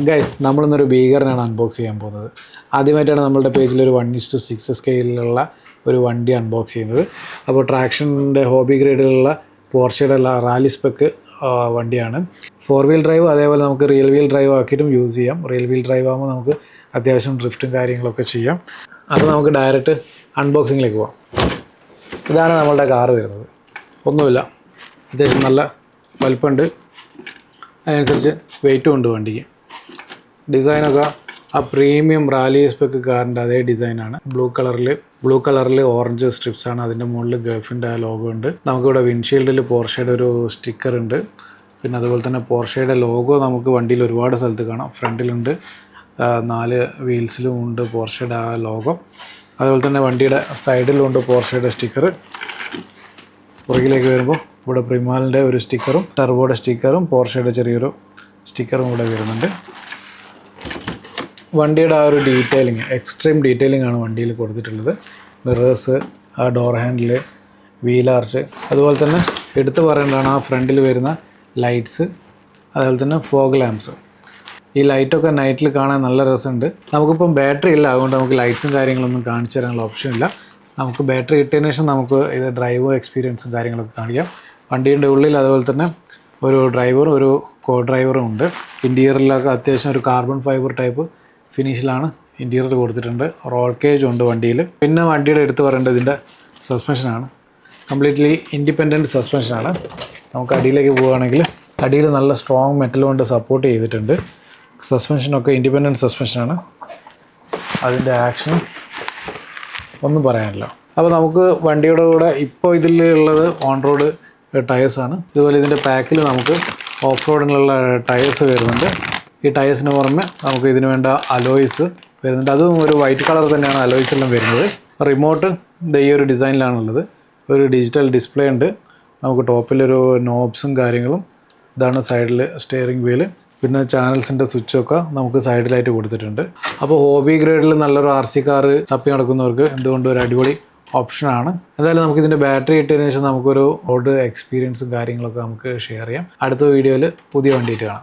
Guys നമ്മളിന്നൊരു ബീഗറിനാണ് unbox ചെയ്യാൻ പോകുന്നത്. ആദ്യമായിട്ടാണ് നമ്മളുടെ പേജിൽ ഒരു 1:6 സ്കെയിലുള്ള ഒരു വണ്ടി അൺബോക്സ് ചെയ്യുന്നത്. അപ്പോൾ ട്രാക്ഷൻ്റെ ഹോബി ഗ്രേഡിലുള്ള പോർഷയുടെ റാലി സ്പെക്ക് വണ്ടിയാണ്. 4 വീൽ ഡ്രൈവ് അതേപോലെ നമുക്ക് റിയൽ വീൽ ഡ്രൈവ് ആക്കിയിട്ടും യൂസ് ചെയ്യാം. റിയൽ വീൽ ഡ്രൈവ് ആകുമ്പോൾ നമുക്ക് അത്യാവശ്യം ഡ്രിഫ്റ്റും കാര്യങ്ങളൊക്കെ ചെയ്യാം. അപ്പോൾ നമുക്ക് ഡയറക്റ്റ് അൺബോക്സിങ്ങിലേക്ക് പോകാം. ഇതാണ് നമ്മളുടെ കാറ് വരുന്നത്. ഒന്നുമില്ല, അത്യാവശ്യം നല്ല വലുപ്പമുണ്ട്, അതിനനുസരിച്ച് വെയിറ്റും ഉണ്ട് വണ്ടിക്ക്. ഡിസൈനൊക്കെ ആ പ്രീമിയം റാലി സ്പെക്ക് കാറിൻ്റെ അതേ ഡിസൈനാണ്. ബ്ലൂ കളറിൽ ഓറഞ്ച് സ്ട്രിപ്സാണ്. അതിൻ്റെ മുകളിൽ ഗൾഫിൻ്റെ ആ ലോഗോ ഉണ്ട്. നമുക്കിവിടെ വിൻഷീൽഡിൽ പോർഷയുടെ ഒരു സ്റ്റിക്കർ ഉണ്ട്. പിന്നെ അതുപോലെ തന്നെ പോർഷയുടെ ലോഗോ നമുക്ക് വണ്ടിയിൽ ഒരുപാട് സ്ഥലത്ത് കാണാം. ഫ്രണ്ടിലുണ്ട്, 4 വീൽസിലും ഉണ്ട് പോർഷയുടെ ആ ലോഗോ. അതുപോലെ തന്നെ വണ്ടിയുടെ സൈഡിലുണ്ട് പോർഷയുടെ സ്റ്റിക്കർ. പുറകിലേക്ക് വരുമ്പോൾ ഇവിടെ പ്രിമാലിൻ്റെ ഒരു സ്റ്റിക്കറും ടർബോയുടെ സ്റ്റിക്കറും പോർഷയുടെ ചെറിയൊരു സ്റ്റിക്കറും ഇവിടെ വരുന്നുണ്ട്. വണ്ടിയുടെ ആ ഒരു ഡീറ്റെയിലിങ്, എക്സ്ട്രീം ഡീറ്റെയിലിംഗ് ആണ് വണ്ടിയിൽ കൊടുത്തിട്ടുള്ളത്. മിറേഴ്സ്, ആ ഡോർ ഹാൻഡിൽ, വീൽ ആർച്ച്, അതുപോലെ തന്നെ എടുത്തു പറയേണ്ടതാണ് ആ ഫ്രണ്ടിൽ വരുന്ന ലൈറ്റ്സ്, അതുപോലെ തന്നെ ഫോഗ് ലാംപ്സ്. ഈ ലൈറ്റൊക്കെ നൈറ്റിൽ കാണാൻ നല്ല രസമുണ്ട്. നമുക്കിപ്പം ബാറ്ററി ഇല്ല, അതുകൊണ്ട് നമുക്ക് ലൈറ്റ്സും കാര്യങ്ങളൊന്നും കാണിച്ചു തരാനുള്ള ഓപ്ഷൻ ഇല്ല. നമുക്ക് ബാറ്ററി ഇട്ടതിന് ശേഷം നമുക്ക് ഇത് ഡ്രൈവ് എക്സ്പീരിയൻസും കാര്യങ്ങളൊക്കെ കാണിക്കാം. വണ്ടീൻ്റെ ഉള്ളിൽ അതുപോലെ തന്നെ ഒരു ഡ്രൈവറും ഒരു കോ ഡ്രൈവറും ഉണ്ട്. ഇൻറ്റീരിയറിലൊക്കെ അത്യാവശ്യം ഒരു കാർബൺ ഫൈബർ ടൈപ്പ് ഫിനിഷിലാണ് ഇൻറ്റീരിയർ കൊടുത്തിട്ടുണ്ട്. റോൾ കേജ് ഉണ്ട് വണ്ടിയിൽ. പിന്നെ വണ്ടിയുടെ എടുത്ത് പറയേണ്ടത് ഇതിൻ്റെ സസ്പെൻഷനാണ്. Completely independent സസ്പെൻഷനാണ്. നമുക്ക് അടിയിലേക്ക് പോവുകയാണെങ്കിൽ അടിയിൽ നല്ല സ്ട്രോങ് മെറ്റൽ കൊണ്ട് സപ്പോർട്ട് ചെയ്തിട്ടുണ്ട്. സസ്പെൻഷനൊക്കെ ഇൻഡിപെൻഡൻറ്റ് സസ്പെൻഷനാണ്. അതിൻ്റെ ആക്ഷൻ ഒന്നും പറയാനില്ല. അപ്പോൾ നമുക്ക് വണ്ടിയുടെ കൂടെ ഇപ്പോൾ ഇതിലുള്ളത് ഓൺ റോഡ് ടയേഴ്സാണ്. ഇതുപോലെ ഇതിൻ്റെ പാക്കിൽ നമുക്ക് ഓഫ് റോഡിനുള്ള ടയേഴ്സ് വരുന്നുണ്ട്. ഈ ടയേഴ്സിന് പുറമെ നമുക്ക് ഇതിന് വേണ്ട അലോയ്സ് വരുന്നുണ്ട്. അതും ഒരു വൈറ്റ് കളർ തന്നെയാണ് അലോയ്സ് എല്ലാം വരുന്നത്. റിമോട്ട് ഈ ഒരു ഡിസൈനിലാണുള്ളത്. ഒരു ഡിജിറ്റൽ ഡിസ്പ്ലേ ഉണ്ട്. നമുക്ക് ടോപ്പിലൊരു നോബ്സും കാര്യങ്ങളും. ഇതാണ് സൈഡിൽ സ്റ്റിയറിംഗ് വീല്. പിന്നെ ചാനൽസിൻ്റെ സ്വിച്ചൊക്കെ നമുക്ക് സൈഡിലായിട്ട് കൊടുത്തിട്ടുണ്ട്. അപ്പോൾ ഹോബി ഗ്രേഡിൽ നല്ലൊരു RC കാർ തപ്പി നടക്കുന്നവർക്ക് എന്തുകൊണ്ടും ഒരു അടിപൊളി ഓപ്ഷനാണ്. എന്തായാലും നമുക്ക് ഇതിൻ്റെ ബാറ്ററി ഇട്ടതിന് ശേഷം നമുക്കൊരു റോഡ് എക്സ്പീരിയൻസും കാര്യങ്ങളൊക്കെ നമുക്ക് ഷെയർ ചെയ്യാം. അടുത്ത വീഡിയോയിൽ പുതിയ വണ്ടിയിട്ട് കാണാം.